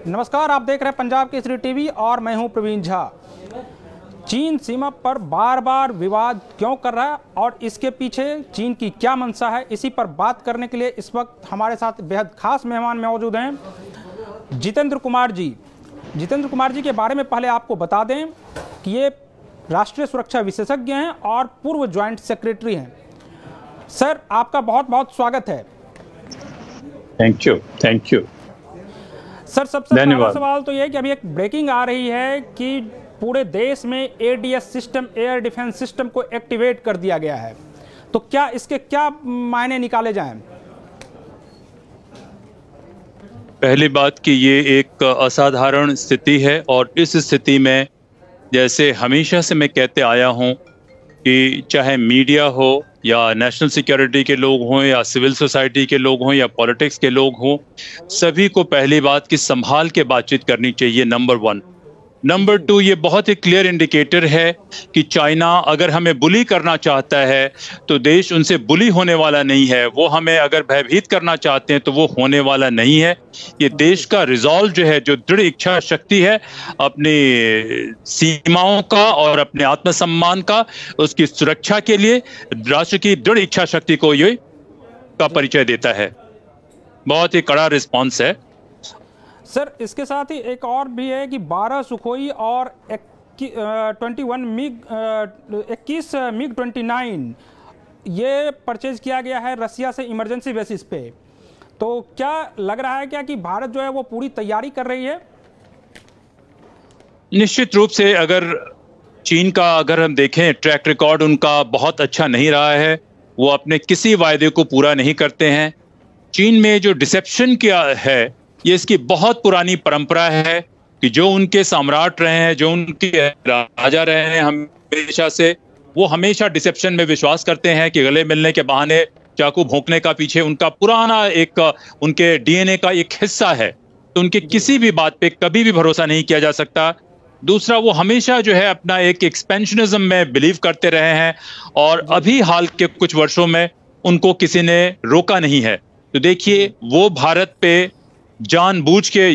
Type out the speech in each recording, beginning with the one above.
नमस्कार, आप देख रहे हैं पंजाब केसरी टीवी और मैं हूं प्रवीण झा। चीन सीमा पर बार बार विवाद क्यों कर रहा है और इसके पीछे चीन की क्या मंशा है, इसी पर बात करने के लिए इस वक्त हमारे साथ बेहद खास मेहमान मौजूद हैं जितेंद्र कुमार जी। जितेंद्र कुमार जी के बारे में पहले आपको बता दें कि ये राष्ट्रीय सुरक्षा विशेषज्ञ हैं और पूर्व ज्वाइंट सेक्रेटरी हैं। सर, आपका बहुत बहुत स्वागत है। Thank you. सर, सबसे पहला सवाल तो ये कि अभी एक ब्रेकिंग आ रही है कि पूरे देश में ADS system, air defence system को एक्टिवेट कर दिया गया है, तो क्या इसके क्या मायने निकाले जाएं? पहली बात कि ये एक असाधारण स्थिति है और इस स्थिति में जैसे हमेशा से मैं कहते आया हूं कि चाहे मीडिया हो या नेशनल सिक्योरिटी के लोग हों या सिविल सोसाइटी के लोग हों या पॉलिटिक्स के लोग हों, सभी को पहली बात कि संभाल के बातचीत करनी चाहिए, नंबर 1। नंबर 2, ये बहुत ही क्लियर इंडिकेटर है कि चाइना अगर हमें बुली करना चाहता है तो देश उनसे बुली होने वाला नहीं है। वो हमें अगर भयभीत करना चाहते हैं तो वो होने वाला नहीं है। ये देश का रिजॉल्व जो है, जो दृढ़ इच्छा शक्ति है अपनी सीमाओं का और अपने आत्मसम्मान का, उसकी सुरक्षा के लिए राष्ट्र की दृढ़ इच्छा शक्ति को ये का परिचय देता है। बहुत ही कड़ा रिस्पॉन्स है। सर, इसके साथ ही एक और भी है कि 12 सुखोई और 21 मिग 29 ये परचेज किया गया है रसिया से इमरजेंसी बेसिस पे। तो क्या लग रहा है क्या कि भारत जो है वो पूरी तैयारी कर रही है? निश्चित रूप से अगर चीन का अगर हम देखें ट्रैक रिकॉर्ड उनका बहुत अच्छा नहीं रहा है। वो अपने किसी वायदे को पूरा नहीं करते हैं। चीन में जो डिसेप्शन किया है, ये इसकी बहुत पुरानी परंपरा है कि जो उनके सम्राट रहे हैं, जो उनके राजा रहे हैं हमेशा से, वो हमेशा डिसेप्शन में विश्वास करते हैं कि गले मिलने के बहाने चाकू भोंकने का पीछे उनका पुराना एक उनके डीएनए का एक हिस्सा है। तो उनके किसी भी बात पे कभी भी भरोसा नहीं किया जा सकता। दूसरा, वो हमेशा जो है अपना एक एक्सपेंशनिज्म में बिलीव करते रहे हैं और अभी हाल के कुछ वर्षों में उनको किसी ने रोका नहीं है। तो देखिए, वो भारत पे जानबूझ के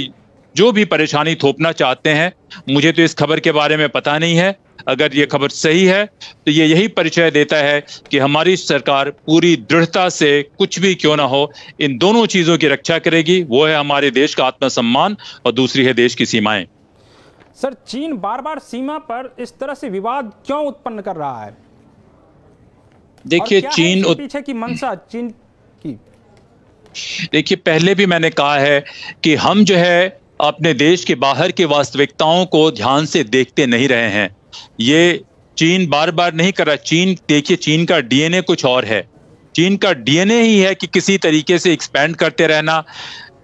जो भी परेशानी थोपना चाहते हैं। मुझे तो इस खबर के बारे में पता नहीं है। अगर ये खबर सही है तो ये यही परिचय देता है कि हमारी सरकार पूरी दृढ़ता से कुछ भी क्यों ना हो इन दोनों चीजों की रक्षा करेगी। वो है हमारे देश का आत्मसम्मान और दूसरी है देश की सीमाएं। सर, चीन बार बार सीमा पर इस तरह से विवाद क्यों उत्पन्न कर रहा है? देखिए, चीन पीछे की मंशा चीन की, देखिए, पहले भी मैंने कहा है कि हम जो है अपने देश के बाहर की वास्तविकताओं को ध्यान से देखते नहीं रहे हैं। ये चीन बार बार नहीं कर रहा। चीन, देखिए, चीन का डीएनए कुछ और है। चीन का डीएनए ही है कि किसी तरीके से एक्सपैंड करते रहना।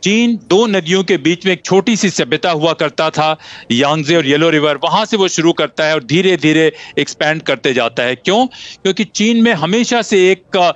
चीन 2 नदियों के बीच में एक छोटी सी सभ्यता हुआ करता था, यांगजे और येलो रिवर, वहां से वो शुरू करता है और धीरे धीरे एक्सपैंड करते जाता है। क्यों? क्योंकि चीन में हमेशा से एक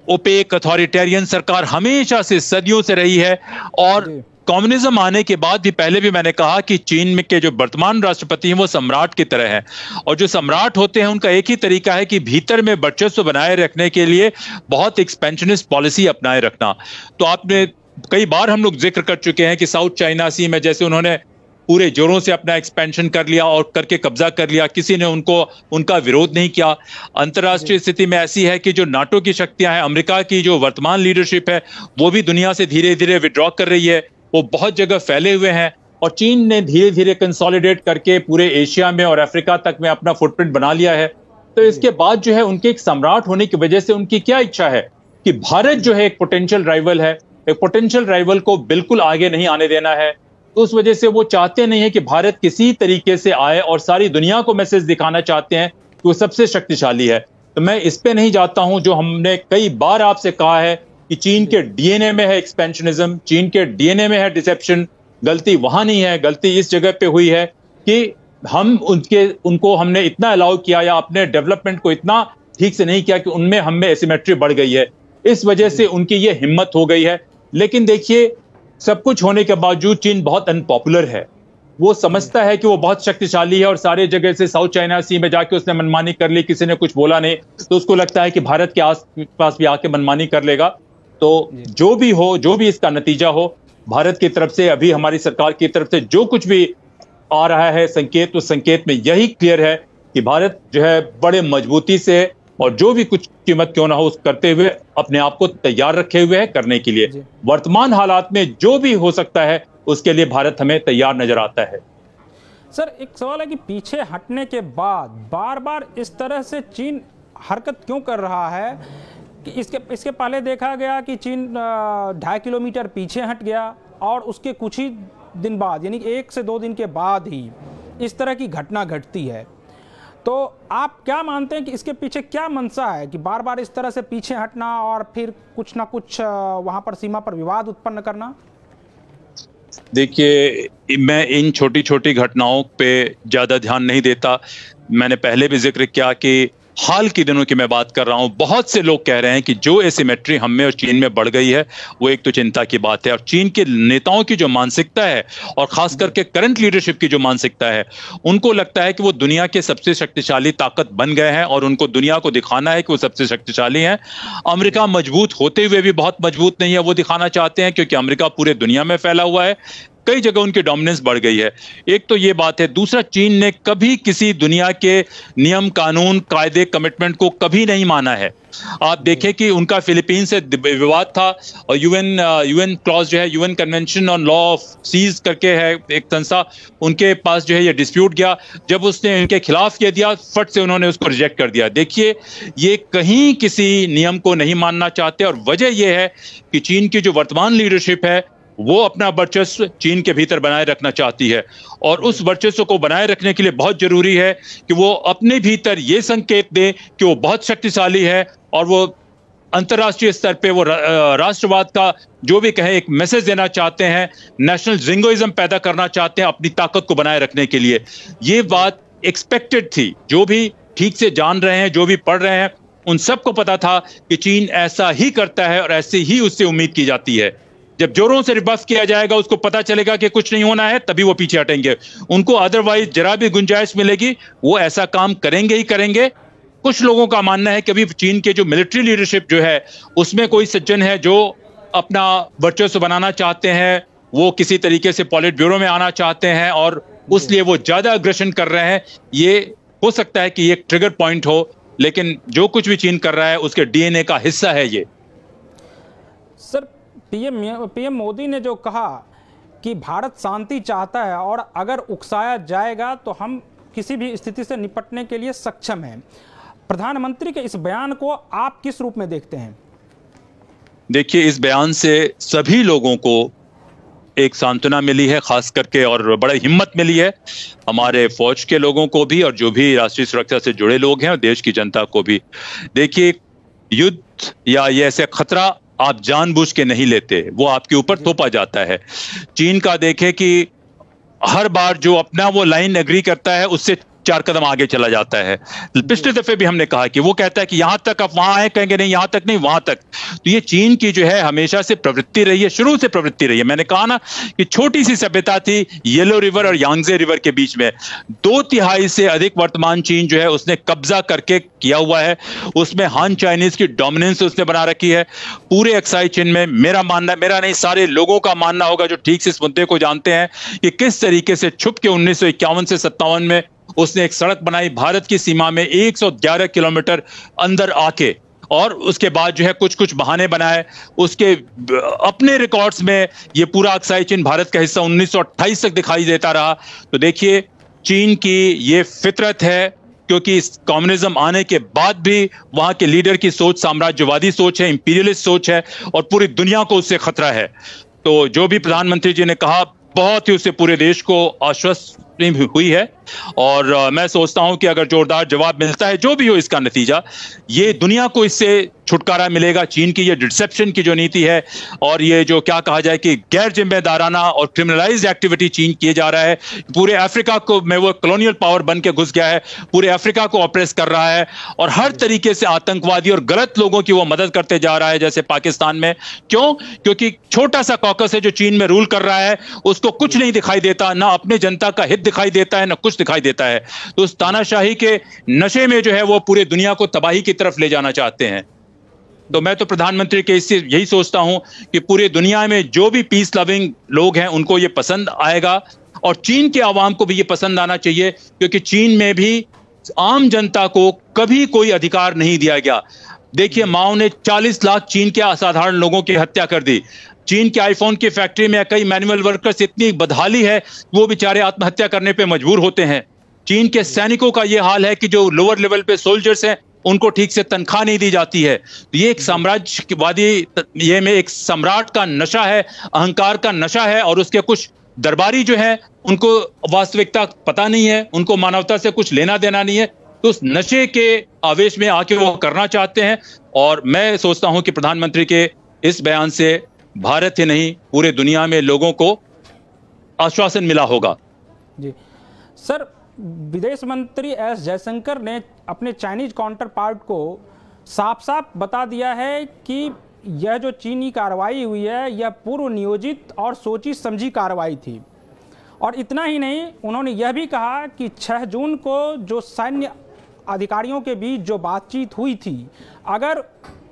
ओपेक अथॉरिटेरियन सरकार हमेशा से सदियों से रही है। और कम्युनिज्म आने के बाद भी, पहले भी मैंने कहा कि चीन में के जो वर्तमान राष्ट्रपति हैं वो सम्राट की तरह हैं और जो सम्राट होते हैं उनका एक ही तरीका है कि भीतर में वर्चस्व बनाए रखने के लिए बहुत एक्सपेंशनिस्ट पॉलिसी अपनाए रखना। तो आपने कई बार हम लोग जिक्र कर चुके हैं कि साउथ चाइना सी में जैसे उन्होंने पूरे जोरों से अपना एक्सपेंशन कर लिया और करके कब्जा कर लिया, किसी ने उनका विरोध नहीं किया। अंतर्राष्ट्रीय स्थिति में ऐसी है कि जो नाटो की शक्तियां हैं, अमेरिका की जो वर्तमान लीडरशिप है, वो भी दुनिया से धीरे धीरे विड्रॉ कर रही है। वो बहुत जगह फैले हुए हैं और चीन ने धीरे धीरे कंसोलिडेट करके पूरे एशिया में और अफ्रीका तक में अपना फुटप्रिंट बना लिया है। तो इसके बाद जो है उनके एक सम्राट होने की वजह से उनकी क्या इच्छा है कि भारत जो है एक पोटेंशियल राइवल है, एक पोटेंशियल राइवल को बिल्कुल आगे नहीं आने देना है। तो उस वजह से वो चाहते नहीं है कि भारत किसी तरीके से आए और सारी दुनिया को मैसेज दिखाना चाहते हैं कि वो सबसे शक्तिशाली है। तो मैं इस पे नहीं जाता हूं। जो हमने कई बार आपसे कहा है कि चीन के डीएनए में है एक्सपेंशनिज्म, चीन के डीएनए में है डिसेप्शन। गलती वहां नहीं है, गलती इस जगह पे हुई है कि हम उनको हमने इतना अलाउ किया या अपने डेवलपमेंट को इतना ठीक से नहीं किया कि उनमें हमें एसिमेट्री बढ़ गई है। इस वजह से उनकी ये हिम्मत हो गई है। लेकिन देखिए, सब कुछ होने के बावजूद चीन बहुत अनपॉपुलर है। वो समझता है कि वो बहुत शक्तिशाली है और सारे जगह से साउथ चाइना सी में जाके उसने मनमानी कर ली, किसी ने कुछ बोला नहीं, तो उसको लगता है कि भारत के आस पास भी आके मनमानी कर लेगा। तो जो भी हो, जो भी इसका नतीजा हो, भारत की तरफ से, अभी हमारी सरकार की तरफ से जो कुछ भी आ रहा है संकेत, उस संकेत में यही क्लियर है कि भारत जो है बड़े मजबूती से और जो भी कुछ कीमत क्यों ना हो उस करते हुए अपने आप को तैयार रखे हुए है करने के लिए। वर्तमान हालात में जो भी हो सकता है उसके लिए भारत हमें तैयार नजर आता है। सर, एक सवाल है कि पीछे हटने के बाद बार बार इस तरह से चीन हरकत क्यों कर रहा है कि इसके पहले देखा गया कि चीन 2.5 किलोमीटर पीछे हट गया और उसके कुछ ही दिन बाद, यानी 1 से 2 दिन के बाद ही इस तरह की घटना घटती है। तो आप क्या मानते हैं कि इसके पीछे क्या मंशा है कि बार बार इस तरह से पीछे हटना और फिर कुछ ना कुछ वहां पर सीमा पर विवाद उत्पन्न करना? देखिए, मैं इन छोटी छोटी घटनाओं पे ज्यादा ध्यान नहीं देता। मैंने पहले भी जिक्र किया कि हाल के दिनों की मैं बात कर रहा हूं, बहुत से लोग कह रहे हैं कि जो एसिमेट्री हम में और चीन में बढ़ गई है वो एक तो चिंता की बात है। और चीन के नेताओं की जो मानसिकता है और खास करके करंट लीडरशिप की जो मानसिकता है, उनको लगता है कि वो दुनिया के सबसे शक्तिशाली ताकत बन गए हैं और उनको दुनिया को दिखाना है कि वो सबसे शक्तिशाली हैं। अमेरिका मजबूत होते हुए भी बहुत मजबूत नहीं है, वो दिखाना चाहते हैं, क्योंकि अमेरिका पूरे दुनिया में फैला हुआ है, कई जगह उनकी डोमिनेंस बढ़ गई है। एक तो ये बात है। दूसरा, चीन ने कभी किसी दुनिया के नियम, कानून, कायदे, कमिटमेंट को कभी नहीं माना है। आप देखें कि उनका फिलीपींस से विवाद था और यूएन क्लॉज जो है, UN convention on law of seas करके है एक संस्था, उनके पास जो है ये डिस्प्यूट गया। जब उसने इनके खिलाफ ये दिया, फट से उन्होंने उसको रिजेक्ट कर दिया। देखिए, ये कहीं किसी नियम को नहीं मानना चाहते और वजह यह है कि चीन की जो वर्तमान लीडरशिप है वो अपना वर्चस्व चीन के भीतर बनाए रखना चाहती है और उस वर्चस्व को बनाए रखने के लिए बहुत जरूरी है कि वो अपने भीतर ये संकेत दे कि वो बहुत शक्तिशाली है और वो अंतर्राष्ट्रीय स्तर पे वो राष्ट्रवाद का जो भी कहे एक मैसेज देना चाहते हैं, नेशनल जिंगोइज्म पैदा करना चाहते हैं अपनी ताकत को बनाए रखने के लिए। ये बात एक्सपेक्टेड थी। जो भी ठीक से जान रहे हैं, जो भी पढ़ रहे हैं, उन सबको पता था कि चीन ऐसा ही करता है और ऐसे ही उससे उम्मीद की जाती है। जब जोरों से रिबफ किया जाएगा, उसको पता चलेगा कि कुछ नहीं होना है, तभी वो पीछे हटेंगे। उनको अदरवाइज जरा भी गुंजाइश मिलेगी वो ऐसा काम करेंगे ही करेंगे। कुछ लोगों का मानना है कि अभी चीन के जो मिलिट्री लीडरशिप जो है उसमें कोई सज्जन है जो अपना वर्चस्व बनाना चाहते हैं, वो किसी तरीके से पॉलिट ब्यूरो में आना चाहते हैं और उसलिए वो ज्यादा अग्रेशन कर रहे हैं। ये हो सकता है कि ये एक ट्रिगर पॉइंट हो, लेकिन जो कुछ भी चीन कर रहा है उसके डीएनए का हिस्सा है ये। सर, पीएम मोदी ने जो कहा कि भारत शांति चाहता है और अगर उकसाया जाएगा तो हम किसी भी स्थिति से निपटने के लिए सक्षम हैं, प्रधानमंत्री के इस बयान को आप किस रूप में देखते हैं? देखिए, इस बयान से सभी लोगों को एक सांत्वना मिली है, खास करके, और बड़ी हिम्मत मिली है हमारे फौज के लोगों को भी और जो भी राष्ट्रीय सुरक्षा से जुड़े लोग हैं और देश की जनता को भी। देखिए, युद्ध या ये ऐसे खतरा आप जानबूझ के नहीं लेते, वो आपके ऊपर थोपा जाता है। चीन का देखें कि हर बार जो अपना वो लाइन एग्री करता है उससे 4 कदम आगे चला जाता है। पिछले दफे भी हमने कहा कि वो कहता है कि यहां तक, आप वहां आए, कहेंगे नहीं यहां तक नहीं, वहां तक। तो ये चीन की जो है हमेशा से प्रवृत्ति रही है, शुरू से प्रवृत्ति रही है। मैंने कहा ना कि छोटी सी सभ्यता थी येलो रिवर और यांगजे रिवर के बीच में, 2/3 से अधिक वर्तमान चीन जो है उसने कब्जा करके किया हुआ है। उसमें हान चाइनीज की डोमिनेंस उसने बना रखी है पूरे अक्साई चीन में। मेरा मानना, मेरा नहीं, सारे लोगों का मानना होगा जो ठीक से इस मुद्दे को जानते हैं कि किस तरीके से छुप के 1951 से 57 में उसने एक सड़क बनाई भारत की सीमा में 111 किलोमीटर अंदर आके, और उसके बाद जो है कुछ कुछ बहाने बनाए। उसके अपने रिकॉर्ड्स में ये पूरा अक्साई चीन भारत का हिस्सा 1928 तक दिखाई देता रहा। तो देखिए, चीन की ये फितरत है, क्योंकि इस कम्युनिज्म आने के बाद भी वहां के लीडर की सोच साम्राज्यवादी सोच है, इंपीरियलिस्ट सोच है और पूरी दुनिया को उससे खतरा है। तो जो भी प्रधानमंत्री जी ने कहा, बहुत ही उससे पूरे देश को आश्वस्त हुई है और मैं सोचता हूं कि अगर जोरदार जवाब मिलता है, जो भी हो इसका नतीजा, ये दुनिया को इससे छुटकारा मिलेगा। चीन की ये डिसेप्शन की जो नीति है और ये जो क्या कहा जाए कि गैर जिम्मेदाराना और क्रिमिनलाइज्ड एक्टिविटी चीन किए जा रहा है, पूरे अफ्रीका को में वो कॉलोनियल पावर बन के घुस गया है, पूरे अफ्रीका को ऑपरेस कर रहा है और हर तरीके से आतंकवादी और गलत लोगों की वो मदद करते जा रहा है, जैसे पाकिस्तान में। क्यों? क्योंकि छोटा सा कॉकस है जो चीन में रूल कर रहा है, उसको कुछ नहीं दिखाई देता, ना अपने जनता का हित दिखाई देता है, ना कुछ दिखाई देता है। तो उस तानाशाही के नशे में जो है वो पूरे दुनिया को तबाही की तरफ ले जाना चाहते हैं। तो मैं तो प्रधानमंत्री के इससे यही सोचता हूं कि पूरे दुनिया में जो भी पीस लविंग लोग हैं उनको ये पसंद आएगा और चीन के आवाम को भी ये पसंद आना चाहिए, क्योंकि चीन में भी आम जनता को कभी कोई अधिकार नहीं दिया गया। देखिए, माओ ने 40 लाख चीन के असाधारण लोगों की हत्या कर दी। चीन के आईफोन की फैक्ट्री में कई मैनुअल वर्कर्स इतनी बदहाली है वो बेचारे आत्महत्या करने पे मजबूर होते हैं। चीन के सैनिकों का ये हाल है कि जो लोअर लेवल पे सोल्जर्स हैं उनको ठीक से तनख्वाह नहीं दी जाती है। ये एक साम्राज्यवादी, ये में एक सम्राट का नशा है, अहंकार का नशा है, और उसके कुछ दरबारी जो है उनको वास्तविकता पता नहीं है, उनको मानवता से कुछ लेना देना नहीं है, तो उस नशे के आवेश में आके वो करना चाहते हैं। और मैं सोचता हूं कि प्रधानमंत्री के इस बयान से भारत ही नहीं पूरे दुनिया में लोगों को आश्वासन मिला होगा। जी सर, विदेश मंत्री एस जयशंकर ने अपने चाइनीज काउंटर पार्ट को साफ साफ बता दिया है कि यह जो चीनी कार्रवाई हुई है यह पूर्व नियोजित और सोची समझी कार्रवाई थी। और इतना ही नहीं, उन्होंने यह भी कहा कि 6 जून को जो सैन्य अधिकारियों के बीच जो बातचीत हुई थी, अगर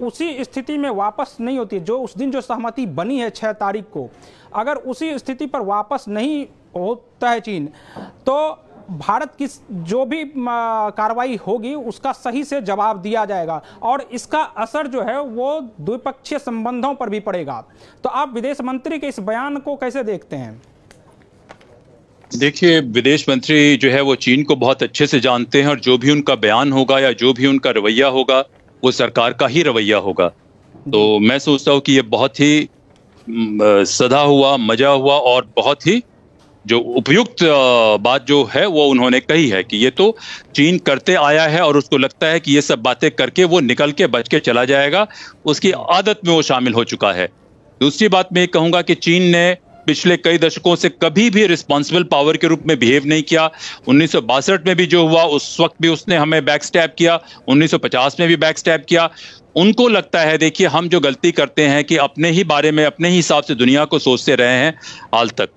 उसी स्थिति में वापस नहीं होती, जो उस दिन जो सहमति बनी है 6 तारीख को, अगर उसी स्थिति पर वापस नहीं होता है चीन, तो भारत की जो भी कार्रवाई होगी उसका सही से जवाब दिया जाएगा और इसका असर जो है वो द्विपक्षीय संबंधों पर भी पड़ेगा। तो आप विदेश मंत्री के इस बयान को कैसे देखते हैं? देखिए, विदेश मंत्री जो है वो चीन को बहुत अच्छे से जानते हैं और जो भी उनका बयान होगा या जो भी उनका रवैया होगा वो सरकार का ही रवैया होगा। तो मैं सोचता हूँ कि ये बहुत ही सधा हुआ, मजा हुआ और बहुत ही जो उपयुक्त बात जो है वो उन्होंने कही है कि ये तो चीन करते आया है और उसको लगता है कि ये सब बातें करके वो निकल के बच के चला जाएगा, उसकी आदत में वो शामिल हो चुका है। दूसरी बात मैं कहूँगा कि चीन ने पिछले कई दशकों से कभी भी रिस्पॉन्सिबल पावर के रूप में बिहेव नहीं किया। 1962 में भी जो हुआ उस वक्त भी उसने हमें बैकस्टैब किया, 1950 में भी बैकस्टैब किया। उनको लगता है, देखिए, हम जो गलती करते हैं कि अपने ही बारे में अपने ही हिसाब से दुनिया को सोचते रहे हैं हाल तक।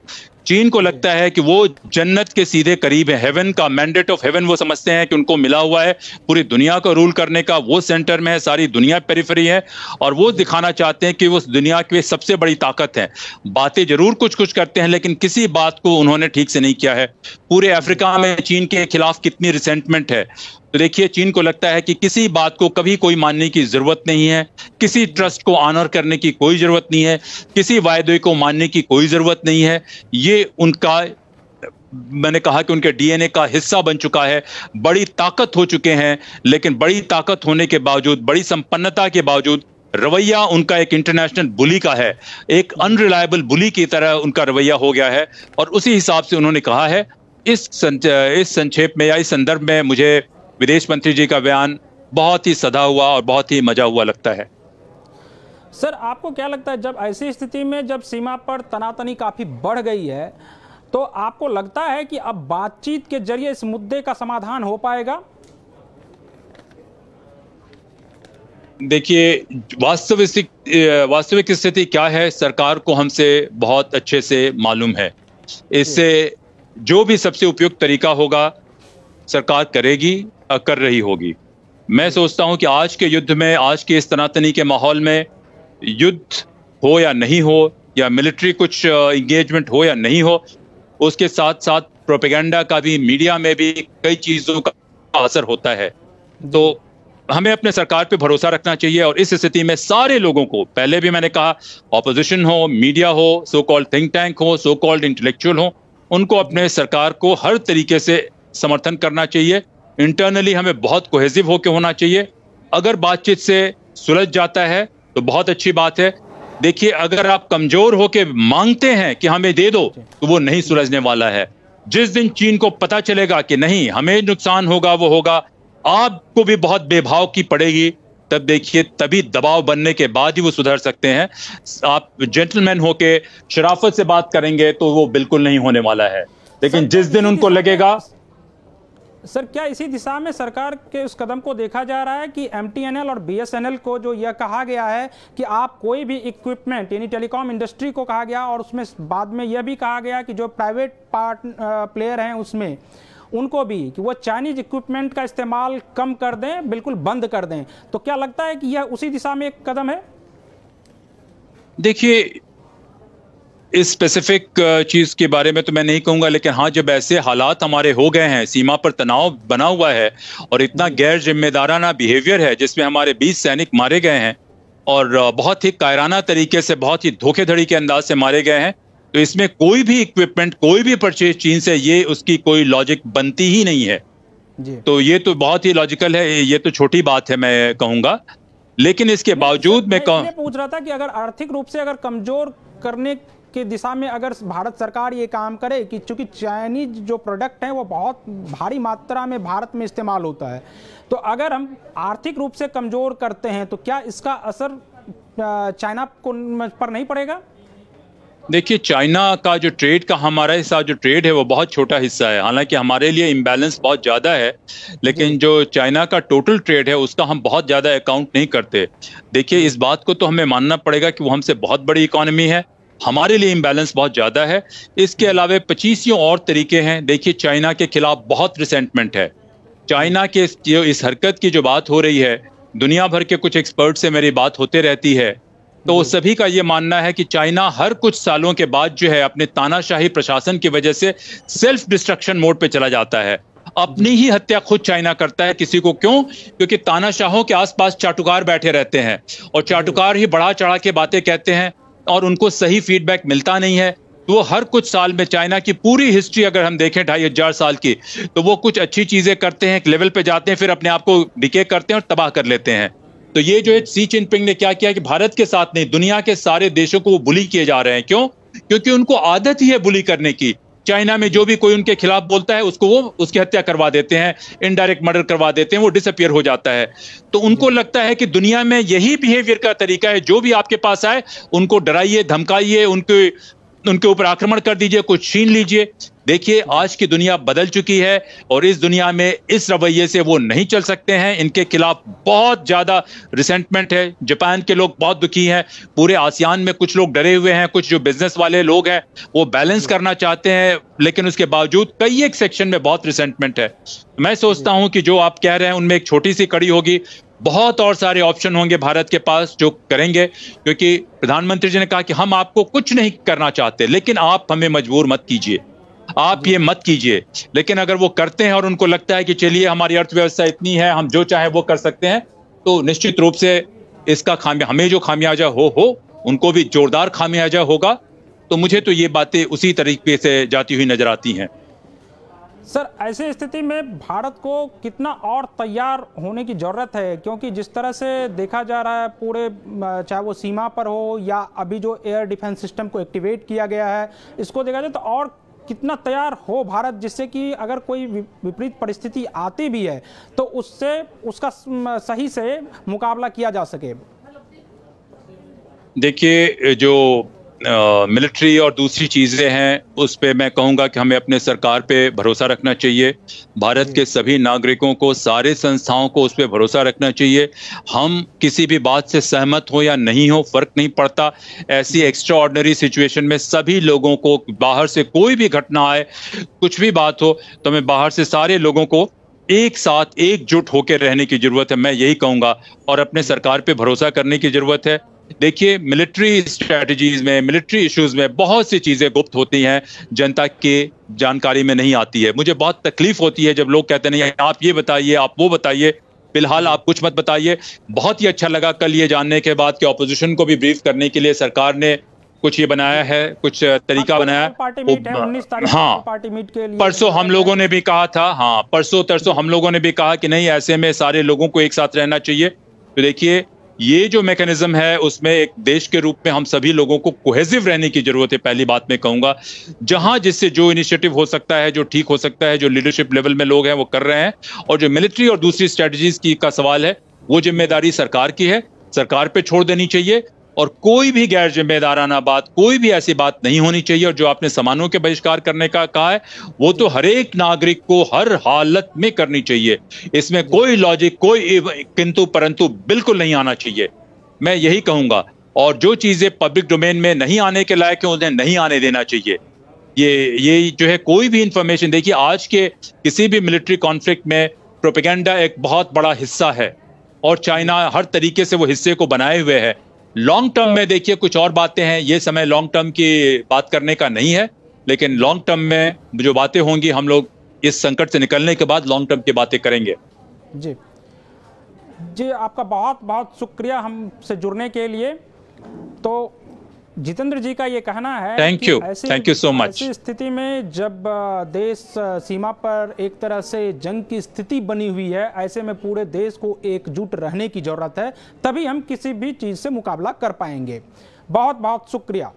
चीन को लगता है कि वो जन्नत के सीधे करीब है, हेवन का मैंडेट ऑफ हेवन वो समझते हैं कि उनको मिला हुआ है, पूरी दुनिया को रूल करने का वो सेंटर में है, सारी दुनिया पेरिफेरी है और वो दिखाना चाहते हैं कि वो दुनिया की सबसे बड़ी ताकत है। बातें जरूर कुछ कुछ करते हैं लेकिन किसी बात को उन्होंने ठीक से नहीं किया है। पूरे अफ्रीका में चीन के खिलाफ कितनी रिसेंटमेंट है। तो देखिए, चीन को लगता है कि किसी बात को कभी कोई मानने की जरूरत नहीं है, किसी ट्रस्ट को ऑनर करने की कोई जरूरत नहीं है, किसी वायदे को मानने की कोई जरूरत नहीं है। ये उनका, मैंने कहा कि उनके डीएनए का हिस्सा बन चुका है। बड़ी ताकत हो चुके हैं लेकिन बड़ी ताकत होने के बावजूद, बड़ी संपन्नता के बावजूद रवैया उनका एक इंटरनेशनल बुली का है, एक अनरिलायबल बुली की तरह उनका रवैया हो गया है। और उसी हिसाब से उन्होंने कहा है। इस संक्षेप में या इस संदर्भ में मुझे विदेश मंत्री जी का बयान बहुत ही सधा हुआ और बहुत ही मजा हुआ लगता है। सर, आपको क्या लगता है, जब ऐसी स्थिति में जब सीमा पर तनातनी काफी बढ़ गई है, तो आपको लगता है कि अब बातचीत के जरिए इस मुद्दे का समाधान हो पाएगा? देखिए, वास्तविक स्थिति क्या है सरकार को हमसे बहुत अच्छे से मालूम है। इससे जो भी सबसे उपयुक्त तरीका होगा सरकार करेगी, कर रही होगी। मैं सोचता हूं कि आज के युद्ध में, आज के इस तनातनी के माहौल में, युद्ध हो या नहीं हो या मिलिट्री कुछ इंगेजमेंट हो या नहीं हो, उसके साथ साथ प्रोपेगेंडा का भी, मीडिया में भी कई चीजों का असर होता है। तो हमें अपने सरकार पे भरोसा रखना चाहिए और इस स्थिति में सारे लोगों को, पहले भी मैंने कहा, ऑपोजिशन हो, मीडिया हो, सो कॉल्ड थिंक टैंक हो, सो कॉल्ड इंटेलेक्चुअल हो, उनको अपने सरकार को हर तरीके से समर्थन करना चाहिए। इंटरनली हमें बहुत कोहेसिव होकर होना चाहिए। अगर बातचीत से सुलझ जाता है तो बहुत अच्छी बात है। देखिए, अगर आप कमजोर होकर मांगते हैं कि हमें दे दो, तो वो नहीं सुलझने वाला है। जिस दिन चीन को पता चलेगा कि नहीं, हमें नुकसान होगा, वो होगा, आपको भी बहुत बेभाव की पड़ेगी, तब देखिए, तभी दबाव बनने के बाद ही वो सुधर सकते हैं। आप जेंटलमैन होके शराफत से बात करेंगे तो वो बिल्कुल नहीं होने वाला है। लेकिन जिस दिन उनको लगेगा। सर, क्या इसी दिशा में सरकार के उस कदम को देखा जा रहा है कि एमटीएनएल और बीएसएनएल को जो यह कहा गया है कि आप कोई भी इक्विपमेंट, यानी टेलीकॉम इंडस्ट्री को कहा गया और उसमें बाद में यह भी कहा गया कि जो प्राइवेट प्लेयर हैं उसमें उनको भी कि वो चाइनीज इक्विपमेंट का इस्तेमाल कम कर दें, बिल्कुल बंद कर दें। तो क्या लगता है कि यह उसी दिशा में एक कदम है? देखिए, इस स्पेसिफिक चीज के बारे में तो मैं नहीं कहूंगा, लेकिन हाँ, जब ऐसे हालात हमारे हो गए हैं, सीमा पर तनाव बना हुआ है और इतना गैर जिम्मेदाराना बिहेवियर है जिसमें हमारे 20 सैनिक मारे गए हैं और बहुत ही कायराना तरीके से, बहुत ही धोखेधड़ी के अंदाज से मारे गए हैं, तो इसमें कोई भी इक्विपमेंट, कोई भी परचेज चीन से, ये उसकी कोई लॉजिक बनती ही नहीं है जी। तो ये तो बहुत ही लॉजिकल है, ये तो छोटी बात है मैं कहूंगा। लेकिन इसके बावजूद मैं पूछ रहा था कि अगर आर्थिक रूप से अगर कमजोर करने की दिशा में अगर भारत सरकार ये काम करे कि चूंकि चाइनीज जो प्रोडक्ट हैं वो बहुत भारी मात्रा में भारत में इस्तेमाल होता है, तो अगर हम आर्थिक रूप से कमजोर करते हैं तो क्या इसका असर चाइना पर नहीं पड़ेगा? देखिए, चाइना का जो ट्रेड का हमारे साथ जो ट्रेड है वो बहुत छोटा हिस्सा है, हालांकि हमारे लिए इम्बैलेंस बहुत ज़्यादा है, लेकिन जो चाइना का टोटल ट्रेड है उसका हम बहुत ज़्यादा अकाउंट नहीं करते। देखिए, इस बात को तो हमें मानना पड़ेगा कि वो हमसे बहुत बड़ी इकोनॉमी है, हमारे लिए इम्बैलेंस बहुत ज़्यादा है। इसके अलावा 25 और तरीके हैं। देखिए, चाइना के खिलाफ बहुत रिसेंटमेंट है। चाइना के इस हरकत की जो बात हो रही है, दुनिया भर के कुछ एक्सपर्ट से मेरी बात होते रहती है, तो सभी का ये मानना है कि चाइना हर कुछ सालों के बाद जो है अपने तानाशाही प्रशासन की वजह से सेल्फ डिस्ट्रक्शन मोड पे चला जाता है, अपनी ही हत्या खुद चाइना करता है। किसी को क्यों? क्योंकि तानाशाहों के आसपास चाटुकार बैठे रहते हैं और चाटुकार ही बढ़ा चढ़ा के बातें कहते हैं और उनको सही फीडबैक मिलता नहीं है। तो वो हर कुछ साल में, चाइना की पूरी हिस्ट्री अगर हम देखें 2500 साल की, तो वो कुछ अच्छी चीजें करते हैं, एक लेवल पे जाते हैं, फिर अपने आप को डिके करते हैं और तबाह कर लेते हैं। तो ये जो है शी जिनपिंग ने क्या किया कि भारत के साथ नहीं, दुनिया के सारे देशों को वो बुली किए जा रहे हैं। क्यों? क्योंकि उनको आदत ही है बुली करने की। चाइना में जो भी कोई उनके खिलाफ बोलता है उसको वो उसकी हत्या करवा देते हैं, इनडायरेक्ट मर्डर करवा देते हैं, वो डिसअपियर हो जाता है। तो उनको लगता है कि दुनिया में यही बिहेवियर का तरीका है, जो भी आपके पास आए उनको डराइए, धमकाइए, उनके ऊपर आक्रमण कर दीजिए, कुछ छीन लीजिए। देखिए, आज की दुनिया बदल चुकी है और इस दुनिया में इस रवैये से वो नहीं चल सकते हैं। इनके खिलाफ बहुत ज्यादा रिसेंटमेंट है। जापान के लोग बहुत दुखी हैं, पूरे आसियान में कुछ लोग डरे हुए हैं, कुछ जो बिजनेस वाले लोग हैं वो बैलेंस करना चाहते हैं, लेकिन उसके बावजूद कई एक सेक्शन में बहुत रिसेंटमेंट है। मैं सोचता हूं कि जो आप कह रहे हैं उनमें एक छोटी सी कड़ी होगी, बहुत और सारे ऑप्शन होंगे भारत के पास जो करेंगे, क्योंकि प्रधानमंत्री जी ने कहा कि हम आपको कुछ नहीं करना चाहते, लेकिन आप हमें मजबूर मत कीजिए, आप ये मत कीजिए। लेकिन अगर वो करते हैं और उनको लगता है कि चलिए हमारी अर्थव्यवस्था इतनी है, हम जो चाहे वो कर सकते हैं, तो निश्चित रूप से इसका हमें जो खामियाजा हो उनको भी जोरदार खामियाजा होगा। तो मुझे तो ये बातें उसी तरीके से जाती हुई नजर आती हैं। सर, ऐसी स्थिति में भारत को कितना और तैयार होने की जरूरत है? क्योंकि जिस तरह से देखा जा रहा है पूरे, चाहे वो सीमा पर हो या अभी जो एयर डिफेंस सिस्टम को एक्टिवेट किया गया है, इसको देखा जाए तो और कितना तैयार हो भारत, जिससे कि अगर कोई विपरीत परिस्थिति आती भी है तो उससे उसका सही से मुकाबला किया जा सके। देखिए, जो मिलिट्री और दूसरी चीज़ें हैं उस पे मैं कहूँगा कि हमें अपने सरकार पे भरोसा रखना चाहिए। भारत के सभी नागरिकों को, सारे संस्थाओं को उस पे भरोसा रखना चाहिए। हम किसी भी बात से सहमत हो या नहीं हो, फर्क नहीं पड़ता। ऐसी एक्स्ट्रा ऑर्डिनरी सिचुएशन में सभी लोगों को, बाहर से कोई भी घटना आए, कुछ भी बात हो, तो हमें बाहर से सारे लोगों को एक साथ एकजुट होकर रहने की जरूरत है, मैं यही कहूँगा, और अपने सरकार पे भरोसा करने की जरूरत है। देखिए, मिलिट्री स्ट्रैटेजीज में, मिलिट्री इश्यूज में बहुत सी चीजें गुप्त होती हैं, जनता के जानकारी में नहीं आती है। मुझे बहुत तकलीफ होती है जब लोग कहते नहीं आप ये बताइए, आप वो बताइए, फिलहाल आप कुछ मत बताइए। बहुत ही अच्छा लगा कल ये जानने के बाद कि ऑपोजिशन को भी ब्रीफ करने के लिए सरकार ने कुछ ये बनाया है, कुछ तरीका बनाया है। हाँ, परसों हम लोगों ने भी कहा था, हाँ परसों तरसों हम लोगों ने भी कहा कि नहीं, ऐसे में सारे लोगों को एक साथ रहना चाहिए। तो देखिए, ये जो मैकेनिज्म है उसमें एक देश के रूप में हम सभी लोगों को कोहेसिव रहने की जरूरत है। पहली बात मैं कहूंगा, जहां जिससे जो इनिशिएटिव हो सकता है, जो ठीक हो सकता है, जो लीडरशिप लेवल में लोग हैं वो कर रहे हैं, और जो मिलिट्री और दूसरी स्ट्रेटजीज की का सवाल है वो जिम्मेदारी सरकार की है, सरकार पे छोड़ देनी चाहिए। और कोई भी गैर जिम्मेदाराना बात, कोई भी ऐसी बात नहीं होनी चाहिए। और जो आपने सामानों के बहिष्कार करने का कहा है, वो तो हर एक नागरिक को हर हालत में करनी चाहिए। इसमें कोई लॉजिक, कोई किंतु परंतु बिल्कुल नहीं आना चाहिए, मैं यही कहूंगा। और जो चीजें पब्लिक डोमेन में नहीं आने के लायक है उन्हें नहीं आने देना चाहिए। ये जो है कोई भी इंफॉर्मेशन, देखिए आज के किसी भी मिलिट्री कॉन्फ्लिक्ट में प्रोपेगेंडा एक बहुत बड़ा हिस्सा है और चाइना हर तरीके से वो हिस्से को बनाए हुए है। लॉन्ग टर्म में देखिए कुछ और बातें हैं, ये समय लॉन्ग टर्म की बात करने का नहीं है, लेकिन लॉन्ग टर्म में जो बातें होंगी हम लोग इस संकट से निकलने के बाद लॉन्ग टर्म की बातें करेंगे। जी जी, आपका बहुत बहुत शुक्रिया हमसे जुड़ने के लिए। तो जितेंद्र जी का ये कहना है थैंक यू सो मच। ऐसी स्थिति में जब देश सीमा पर एक तरह से जंग की स्थिति बनी हुई है, ऐसे में पूरे देश को एकजुट रहने की जरूरत है, तभी हम किसी भी चीज से मुकाबला कर पाएंगे। बहुत बहुत शुक्रिया।